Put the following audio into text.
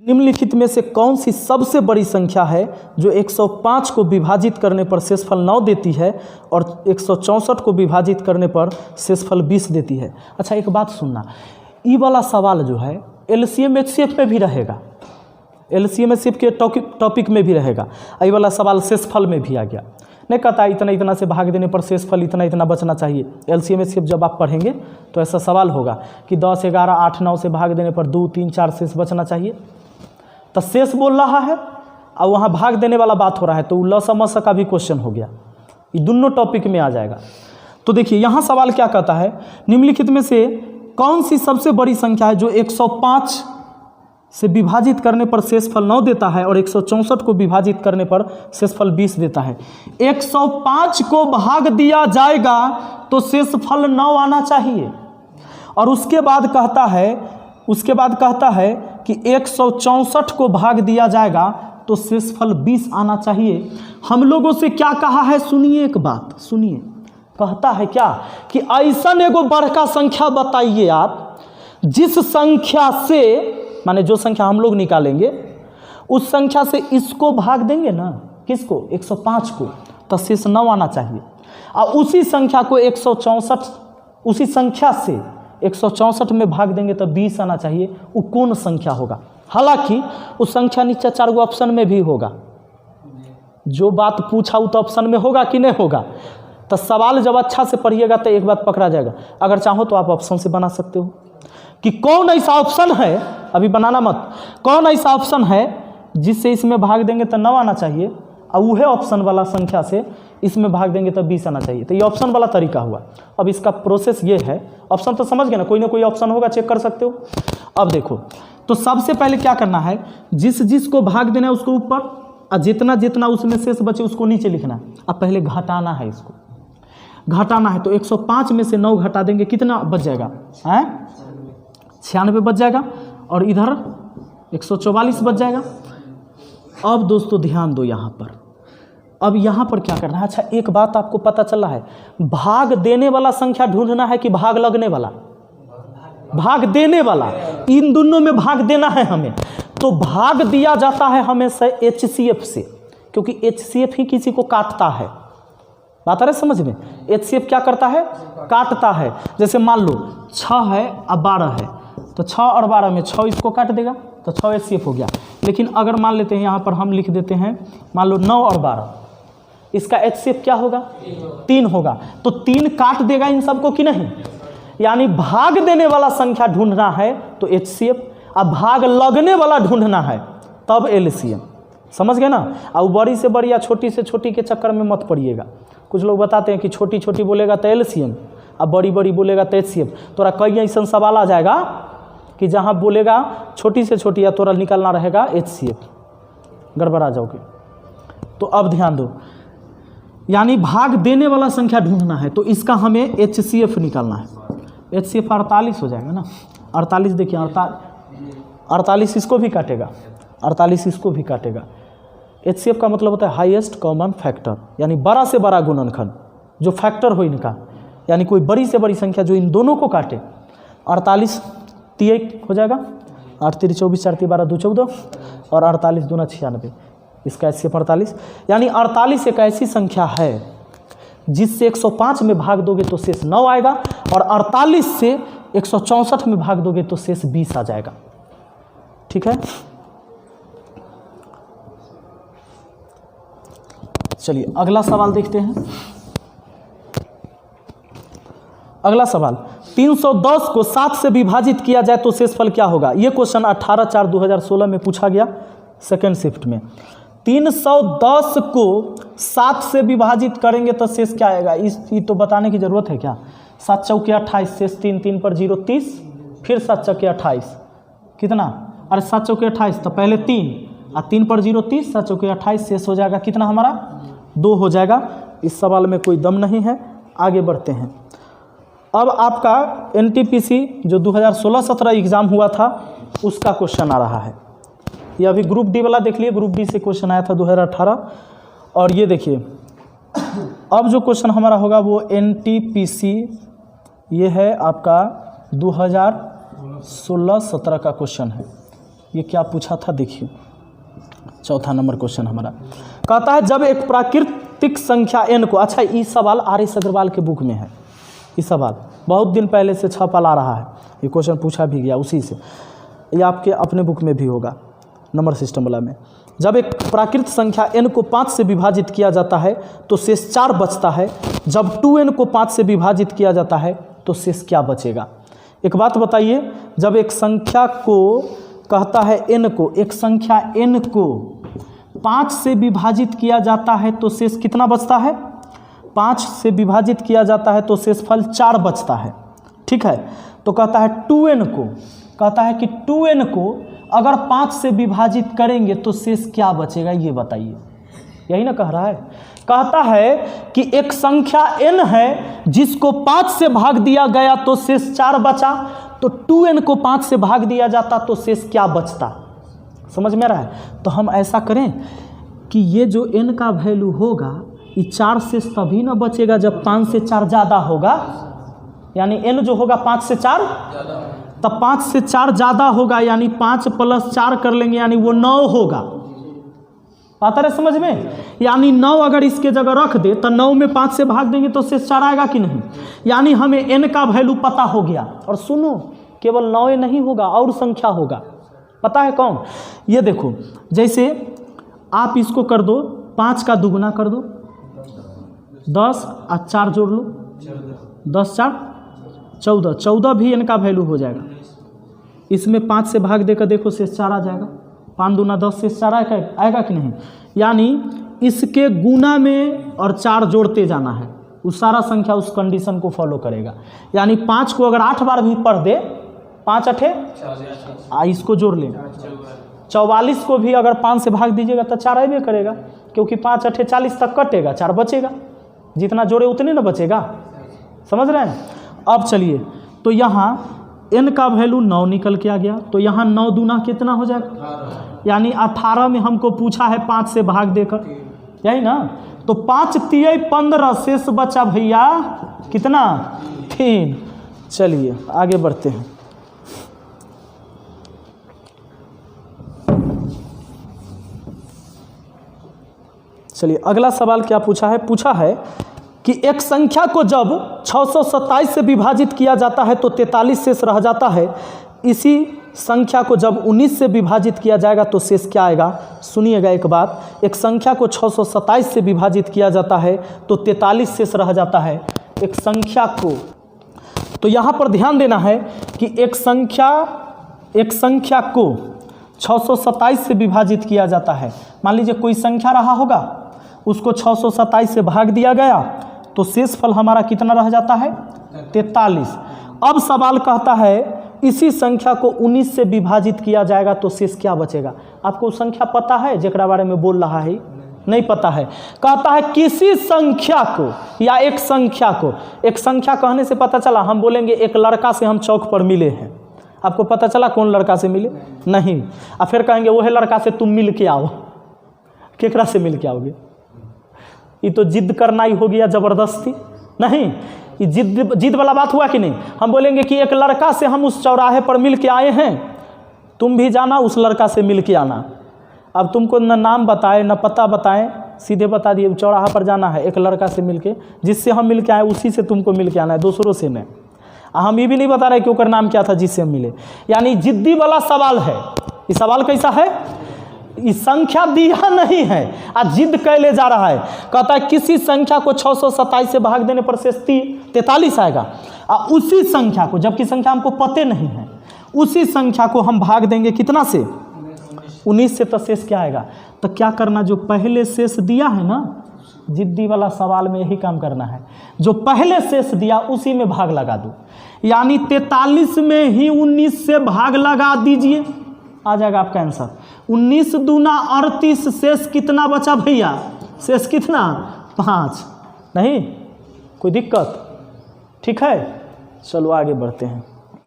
निम्नलिखित में से कौन सी सबसे बड़ी संख्या है जो 105 को विभाजित करने पर शेषफल 9 देती है और 164 को विभाजित करने पर शेषफल 20 देती है। अच्छा एक बात सुनना, ये वाला सवाल जो है एलसीएम एचसीएफ में भी रहेगा, एलसीएम एचसीएफ के टॉपिक में भी रहेगा। ये वाला सवाल शेषफल में भी आ गया, नहीं कहता इतना इतना से भाग देने पर शेषफल इतना इतना बचना चाहिए। एलसीएम एचसीएफ जब आप पढ़ेंगे तो ऐसा सवाल होगा कि 10, 11, 8, 9 से भाग देने पर 2, 3, 4 शेष बचना चाहिए। तो शेष बोल रहा है और वहाँ भाग देने वाला बात हो रहा है, तो लसमस का भी क्वेश्चन हो गया। ये दोनों टॉपिक में आ जाएगा। तो देखिए यहाँ सवाल क्या कहता है, निम्नलिखित में से कौन सी सबसे बड़ी संख्या है जो 105 से विभाजित करने पर शेषफल 9 देता है और 164 को विभाजित करने पर शेषफल 20 देता है। 105 को भाग दिया जाएगा तो शेषफल 9 आना चाहिए और उसके बाद कहता है कि 164 को भाग दिया जाएगा तो शेषफल 20 आना चाहिए। हम लोगों से क्या कहा है, सुनिए एक बात सुनिए। कहता है क्या कि ऐसा एगो बड़का संख्या बताइए आप जिस संख्या से, माने जो संख्या हम लोग निकालेंगे उस संख्या से इसको भाग देंगे ना, किसको, 105 को, तो शेष 9 आना चाहिए। और उसी संख्या को 164, उसी संख्या से 164 में भाग देंगे तो 20 आना चाहिए। वो कौन संख्या होगा? हालांकि उस संख्या नीचे 4 गो ऑप्शन में भी होगा। जो बात पूछा वो तो ऑप्शन में होगा कि नहीं होगा। तो सवाल जब अच्छा से पढ़िएगा तो एक बात पकड़ा जाएगा। अगर चाहो तो आप ऑप्शन से बना सकते हो कि कौन ऐसा ऑप्शन है, अभी बनाना मत, कौन ऐसा ऑप्शन है जिससे इसमें भाग देंगे तो 9 आना चाहिए और वह ऑप्शन वाला संख्या से इसमें भाग देंगे तो 20 आना चाहिए। तो ये ऑप्शन वाला तरीका हुआ। अब इसका प्रोसेस ये है, ऑप्शन तो समझ गए ना, कोई ना कोई ऑप्शन होगा, चेक कर सकते हो। अब देखो, तो सबसे पहले क्या करना है, जिसको भाग देना है उसको ऊपर और जितना जितना उसमें शेष बचे उसको नीचे लिखना है। अब पहले घटाना है, इसको घटाना है। तो 105 में से 9 घटा देंगे, कितना बच जाएगा, 96 बच जाएगा और इधर 144 बच जाएगा। अब दोस्तों ध्यान दो यहाँ पर, अब यहाँ पर क्या करना है। अच्छा एक बात आपको पता चला है, भाग देने वाला संख्या ढूंढना है कि भाग लगने वाला? भाग देने वाला। इन दोनों में भाग देना है हमें। तो भाग दिया जाता है हमेशा एचसीएफ से, क्योंकि एचसीएफ ही किसी को काटता है। बात आ रहा है समझ में? एचसीएफ क्या करता है, काटता है। जैसे मान लो 6 है और 12 है, तो 6 और 12 में 6 इसको काट देगा तो 6 एचसीएफ हो गया। लेकिन अगर मान लेते हैं यहाँ पर हम लिख देते हैं, मान लो 9 और 12, इसका एचसीएफ क्या होगा, 3 होगा। तो 3 काट देगा इन सबको कि नहीं? यानी भाग देने वाला संख्या ढूंढना है तो एचसीएफ, अब भाग लगने वाला ढूंढना है तब एलसीएम। समझ गए ना? अब बड़ी से बड़ी या छोटी से छोटी के चक्कर में मत पड़िएगा। कुछ लोग बताते हैं कि छोटी छोटी बोलेगा तो एलसीएम, अब बड़ी बड़ी बोलेगा तो एचसीएफ। तोरा कई ऐसा सवाल आ जाएगा कि जहाँ बोलेगा छोटी से छोटी या तोरा निकालना रहेगा एचसीएफ, गड़बड़ा जाओगे। तो अब ध्यान दो, यानी भाग देने वाला संख्या ढूंढना है तो इसका हमें एचसीएफ निकालना है। एचसीएफ 48 हो जाएगा ना। 48 देखिए, 48 इसको भी काटेगा, 48 इसको भी काटेगा। एचसीएफ का मतलब होता है हाईएस्ट कॉमन फैक्टर, यानी बड़ा से बड़ा गुणनखंड जो फैक्टर हो इनका, यानी कोई बड़ी से बड़ी संख्या जो इन दोनों को काटे। 48 38 हो जाएगा, 8 3 24, 4 3 12 2 14 और 48 दूना 96, इसका एचसीएफ 48। यानी 48 एक ऐसी संख्या है जिससे 105 में भाग दोगे तो शेष 9 आएगा और 48 से 164 में भाग दोगे तो शेष 20 आ जाएगा। ठीक है, चलिए अगला सवाल देखते हैं। अगला सवाल, 310 को 7 से विभाजित किया जाए तो शेषफल क्या होगा? ये क्वेश्चन 18/4/2016 में पूछा गया सेकेंड शिफ्ट में। 310 को 7 से विभाजित करेंगे तो शेष क्या आएगा? ये तो बताने की जरूरत है क्या? 7 चौके 28, शेष 3 3 पर 0 30, फिर 7 चौके 28 कितना? अरे 7 चौके 28 तो पहले 3 और 3 पर 0 30, 7 चौके 28, शेष हो जाएगा कितना हमारा? 2 हो जाएगा। इस सवाल में कोई दम नहीं है, आगे बढ़ते हैं। अब आपका एनटीपीसी जो 2016-17 एग्ज़ाम हुआ था उसका क्वेश्चन आ रहा है। ये अभी ग्रुप डी वाला देख लिए, ग्रुप डी से क्वेश्चन आया था 2018। और ये देखिए अब जो क्वेश्चन हमारा होगा वो एनटीपीसी, ये है आपका 2016-17 का क्वेश्चन है। ये क्या पूछा था देखिए, चौथा नंबर क्वेश्चन हमारा कहता है जब एक प्राकृतिक संख्या n को, अच्छा ये सवाल आर.एस. अग्रवाल के बुक में है, ये सवाल बहुत दिन पहले से छपल आ रहा है, ये क्वेश्चन पूछा भी गया उसी से, ये आपके अपने बुक में भी होगा नंबर सिस्टम वाला में। जब एक प्राकृत संख्या n को 5 से विभाजित किया जाता है तो शेष 4 बचता है, जब 2n को 5 से विभाजित किया जाता है तो शेष क्या बचेगा। एक बात बताइए, जब एक संख्या को कहता है n को, एक संख्या n को 5 से विभाजित किया जाता है तो शेष कितना बचता है, 5 से विभाजित किया जाता है तो शेषफल 4 बचता है, ठीक है। तो कहता है 2n को, कहता है कि 2n को अगर 5 से विभाजित करेंगे तो शेष क्या बचेगा, ये बताइए। यही ना कह रहा है, कहता है कि एक संख्या n है जिसको 5 से भाग दिया गया तो शेष 4 बचा, तो 2n को 5 से भाग दिया जाता तो शेष क्या बचता, समझ में आ रहा है। तो हम ऐसा करें कि ये जो n का वैल्यू होगा ये 4 शेष तभी ना बचेगा जब 5 से 4 ज़्यादा होगा, यानी n जो होगा 5 से 4, तब 5 से 4 ज़्यादा होगा, यानी 5 + 4 कर लेंगे यानी वो 9 होगा। आता है समझ में, यानी 9 अगर इसके जगह रख दे तो 9 में 5 से भाग देंगे तो शेष 4 आएगा कि नहीं, यानी हमें n का वैल्यू पता हो गया। और सुनो, केवल 9 नहीं होगा, और संख्या होगा, पता है कौन, ये देखो, जैसे आप इसको कर दो 5 का दुगुना कर दो, 10 और 4 जोड़ लो, 10 4 14, 14 भी n का वैल्यू हो जाएगा। इसमें 5 से भाग देकर देखो शेष 4 आ जाएगा, 5 दूना 10 शेष 4 आएगा कि नहीं, यानी इसके गुना में और 4 जोड़ते जाना है, उस सारा संख्या उस कंडीशन को फॉलो करेगा। यानी 5 को अगर 8 बार भी पढ़ दे, 5 8 इसको जोड़ लें, 44 को भी अगर 5 से भाग दीजिएगा तो 4 आएगा करेगा, क्योंकि 5 8 40 तक कटेगा, 4 बचेगा, जितना जोड़े उतने ना बचेगा, समझ रहे हैं। अब चलिए, तो यहाँ n का वैल्यू 9 निकल के आ गया, तो यहाँ 9 दूना कितना हो जाएगा, यानी 18 में हमको पूछा है 5 से भाग देकर, यही ना। तो 5 3 15 शेष बचा भैया कितना, 3। चलिए आगे बढ़ते हैं। चलिए अगला सवाल क्या पूछा है, पूछा है कि एक संख्या को जब 627 से विभाजित किया जाता है तो 43 शेष रह जाता है, इसी संख्या को जब 19 से विभाजित किया जाएगा तो शेष क्या आएगा। सुनिएगा एक बात, एक संख्या को 627 से विभाजित किया जाता है तो 43 शेष रह जाता है एक संख्या को। तो यहाँ पर ध्यान देना है कि एक संख्या को 627 से विभाजित किया जाता है। मान लीजिए कोई संख्या रहा होगा, उसको 627 से भाग दिया गया तो शेषफल हमारा कितना रह जाता है, 43। अब सवाल कहता है इसी संख्या को 19 से विभाजित किया जाएगा तो शेष क्या बचेगा। आपको संख्या पता है जेकरा बारे में बोल रहा है, नहीं पता है। कहता है किसी संख्या को या एक संख्या को, एक संख्या कहने से पता चला, हम बोलेंगे एक लड़का से हम चौक पर मिले हैं, आपको पता चला कौन लड़का से मिले, नहीं। और फिर कहेंगे वह लड़का से तुम मिल के आओ, केकरा से मिल के आओगे, ये तो जिद करना ही हो गया, ज़बरदस्ती नहीं, ये जिद वाला बात हुआ कि नहीं। हम बोलेंगे कि एक लड़का से हम उस चौराहे पर मिल के आए हैं, तुम भी जाना उस लड़का से मिल के आना। अब तुमको न नाम बताए न पता बताएं, सीधे बता दिए चौराहा पर जाना है एक लड़का से मिल के, जिससे हम मिल के आए उसी से तुमको मिल के आना है, दूसरों से नहीं। हम ये भी नहीं बता रहे कि उसका नाम क्या था जिससे हम मिले, यानी जिद्दी वाला सवाल है। ये सवाल कैसा है, इस संख्या दिया नहीं है, आज जिद कैले जा रहा है। कहता है किसी संख्या को 627 से भाग देने पर शेष 43 आएगा, और उसी संख्या को, जबकि संख्या हमको पते नहीं है, उसी संख्या को हम भाग देंगे कितना से, 19 से, तो शेष क्या आएगा। तो क्या करना, जो पहले शेष दिया है ना, जिद्दी वाला सवाल में यही काम करना है, जो पहले शेष दिया उसी में भाग लगा दो, यानी 43 में ही 19 से भाग लगा दीजिए, आ जाएगा आपका आंसर। 19 दूना 38, शेष कितना बचा भैया, शेष कितना, 5। नहीं कोई दिक्कत, ठीक है। चलो आगे बढ़ते हैं।